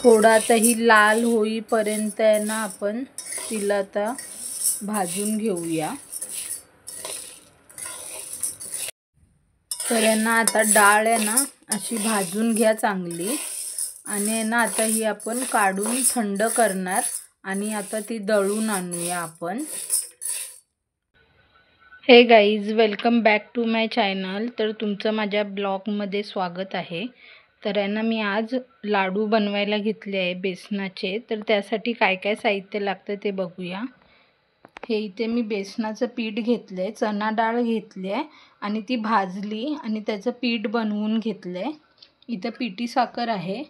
थोडा आता ही लाल होईपर्यंत आहे ना आपण तिला आता भाजून घेऊया। तर ना आता डाळ आहे ना अशी भाजून घ्या चांगली आणि ना आता ही आपण काढून थंड करणार आणि आता ती दळून आणूया आपण। Hey guys, welcome back to my channel. तर तुमचं माझ्या ब्लॉगमध्ये स्वागत आहे। तर आहे ना मी आज लाडू बनवायला घेतले आहे बेसनाचे। तर त्यासाठी काय काय साहित्य लागतं ते बघूया। हे इथे मी बेसनाचं पीठ घेतले, चणा डाळ घेतली आहे आणि ती भाजली आणि त्याचं पीठ बनवून घेतले। इथं पिठी साखर आहे,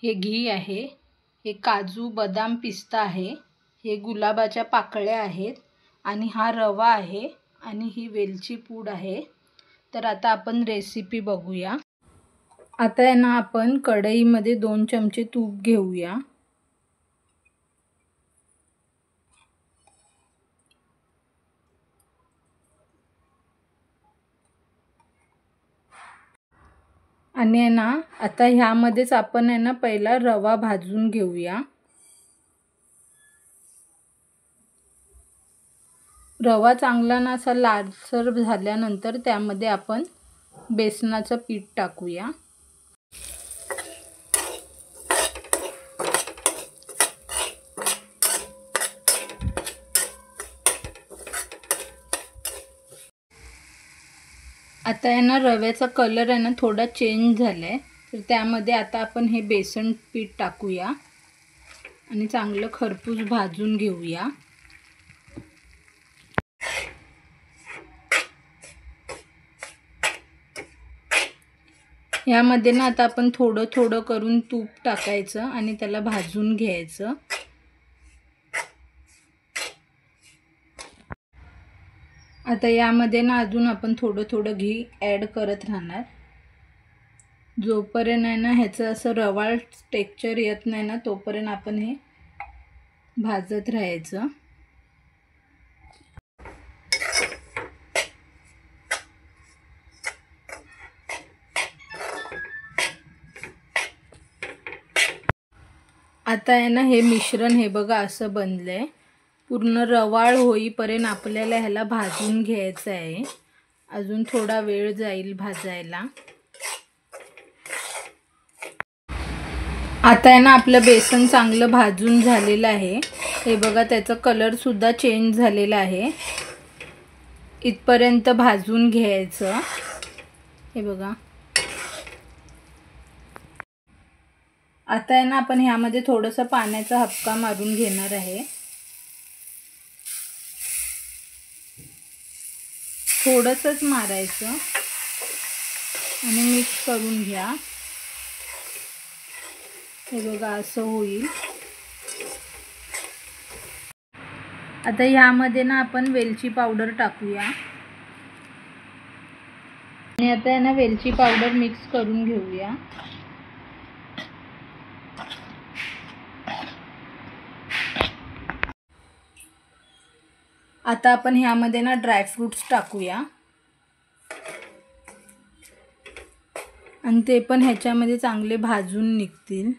हे घी आहे, हे काजू बदाम पिस्ता आहे, हे गुलाबाच्या पाकळ्या आहेत आणि हा रवा आहे आणि ही वेलची पूड आहे। तर आता आपण रेसिपी बघूया। आता आहे ना आपण कढईमध्ये 2 चमचे तूप घेऊया। आणि आहे ना आता ह्यामध्येच आपण आहे ना पहिला रवा भाजून घेऊया। रवा चांगला ना असा लालसर झाल्यानंतर त्यामध्ये आपण बेसनाचं पीठ टाकूया। आता आहे ना रव्याचा कलर आहे ना थोडा चेंज झालाय, तर त्यामध्ये आता आपण हे बेसन पीठ टाकूया आणि चांगलं खरपूस भाजून घेऊया। यामध्ये ना आता आपण थोडं थोडं करून तूप टाकायचं आणि त्याला भाजून घ्यायचं। आता यामध्ये ना अजून आपण थोडं थोडं घी ॲड करत राहणार। जोपर्यंत आहे ना ह्याचं असं रवाळ टेक्स्चर येत नाही ना तोपर्यंत आपण हे भाजत राहायचं। आता आहे ना हे मिश्रण हे बघा असं बनलंय। पूर्ण रवाळ होईपर्यंत आपल्याला ह्याला भाजून घ्यायचं आहे। अजून थोडा वेळ जाईल भाजायला। आता आहे ना आपलं बेसन चांगलं भाजून झालेलं आहे। हे बघा त्याचा कलर सुद्धा चेंज झालेला आहे। इथपर्यंत भाजून घ्यायचं। हे बघा आता आहे ना आपण ह्यामध्ये थोडंसं पाण्याचा हबका मारून घेणार आहे। थोडंसंच मारायचं आणि मिक्स करून घ्या। हे बघा असं होईल। आता ह्यामध्ये ना आपण वेलची पावडर टाकूया आणि आता आहे ना वेलची पावडर मिक्स करून घेऊया। आता आपण ह्यामध्ये ना ड्रायफ्रूट्स टाकूया आणि ते पण ह्याच्यामध्ये चांगले भाजून निघतील।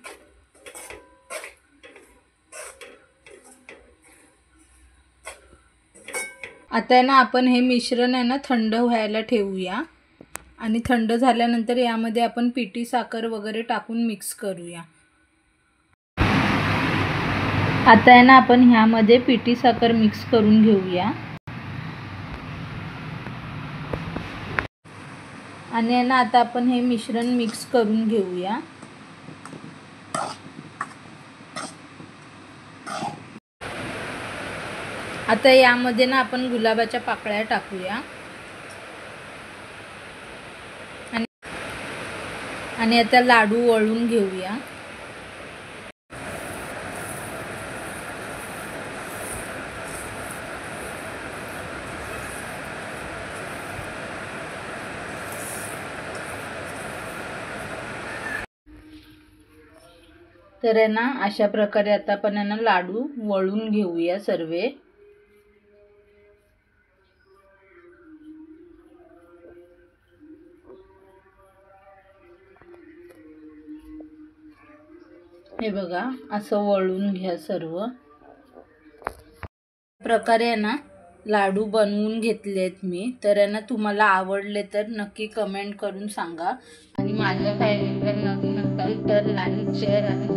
आता आहे ना आपण हे मिश्रण आहे ना थंड व्हायला ठेवूया आणि थंड झाल्यानंतर यामध्ये आपण पिठी साखर वगैरे टाकून मिक्स करूया। आता आहे ना आपण ह्यामध्ये पिठी साखर मिक्स करून घेऊया आणि आहे ना आता आपण हे मिश्रण मिक्स करून घेऊया। आता यामध्ये ना आपण गुलाबाच्या पाकळ्या टाकूया आणि आता लाडू वळून घेऊया। तर आहे ना अशा प्रकारे आता आपण आहे ना लाडू वळून घेऊया सर्व। हे बघा, असं वळून घ्या सर्व प्रकारे आहे ना लाडू बनवून घेतलेत मी। तर आहे ना तुम्हाला आवडले तर नक्की कमेंट करून सांगा आणि माझ्या चॅनलवर नवीन असाल तर लाईक शेअर आणि